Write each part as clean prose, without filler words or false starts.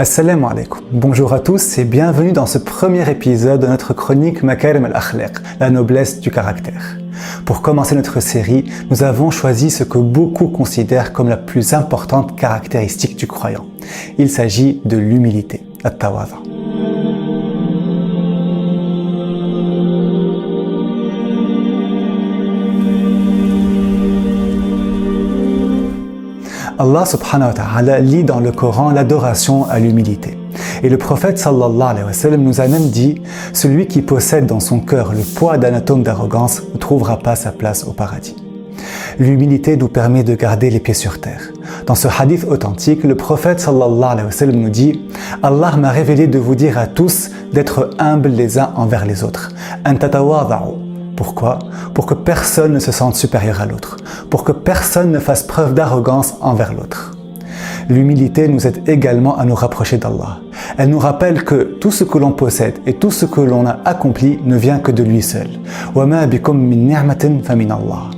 Assalamu alaikum. Bonjour à tous et bienvenue dans ce premier épisode de notre chronique Makarim al-Akhlaq, la noblesse du caractère. Pour commencer notre série, nous avons choisi ce que beaucoup considèrent comme la plus importante caractéristique du croyant. Il s'agit de l'humilité, at-tawadhu. Allah subhanahu wa ta'ala lit dans le Coran l'adoration à l'humilité. Et le prophète sallallahu alayhi wa sallam nous a même dit « Celui qui possède dans son cœur le poids d'un atome d'arrogance ne trouvera pas sa place au paradis. » L'humilité nous permet de garder les pieds sur terre. Dans ce hadith authentique, le prophète sallallahu alayhi wa sallam nous dit « Allah m'a révélé de vous dire à tous d'être humbles les uns envers les autres. An tatawadha'u. » Pourquoi ? Pour que personne ne se sente supérieur à l'autre, pour que personne ne fasse preuve d'arrogance envers l'autre. L'humilité nous aide également à nous rapprocher d'Allah. Elle nous rappelle que tout ce que l'on possède et tout ce que l'on a accompli ne vient que de lui seul. وَمَا بِكُم مِّن نِعْمَةٍ فَمِنَ اللَّهِ.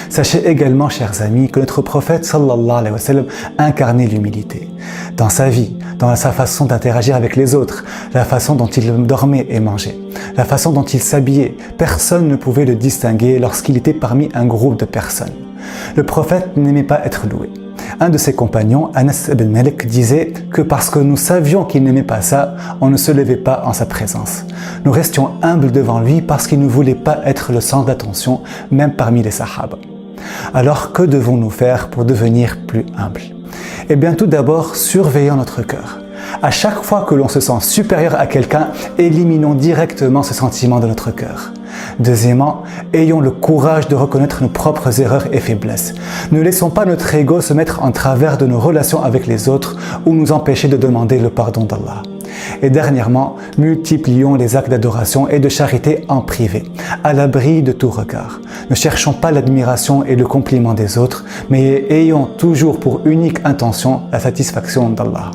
Sachez également, chers amis, que notre prophète sallallahu alayhi wa sallam incarnait l'humilité. Dans sa vie, dans sa façon d'interagir avec les autres, la façon dont il dormait et mangeait, la façon dont il s'habillait, personne ne pouvait le distinguer lorsqu'il était parmi un groupe de personnes. Le prophète n'aimait pas être loué. Un de ses compagnons, Anas ibn Malik, disait que parce que nous savions qu'il n'aimait pas ça, on ne se levait pas en sa présence. Nous restions humbles devant lui parce qu'il ne voulait pas être le centre d'attention, même parmi les sahaba. Alors que devons-nous faire pour devenir plus humbles ? Eh bien tout d'abord, surveillons notre cœur. À chaque fois que l'on se sent supérieur à quelqu'un, éliminons directement ce sentiment de notre cœur. Deuxièmement, ayons le courage de reconnaître nos propres erreurs et faiblesses. Ne laissons pas notre ego se mettre en travers de nos relations avec les autres ou nous empêcher de demander le pardon d'Allah. Et dernièrement, multiplions les actes d'adoration et de charité en privé, à l'abri de tout regard. Ne cherchons pas l'admiration et le compliment des autres, mais ayons toujours pour unique intention la satisfaction d'Allah.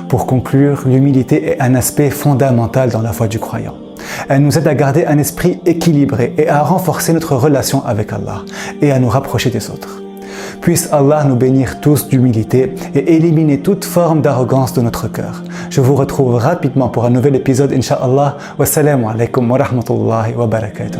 Pour conclure, l'humilité est un aspect fondamental dans la foi du croyant. Elle nous aide à garder un esprit équilibré et à renforcer notre relation avec Allah et à nous rapprocher des autres. Puisse Allah nous bénir tous d'humilité et éliminer toute forme d'arrogance de notre cœur. Je vous retrouve rapidement pour un nouvel épisode, Inch'Allah. Wassalamu alaikum wa rahmatullahi wa barakatuh.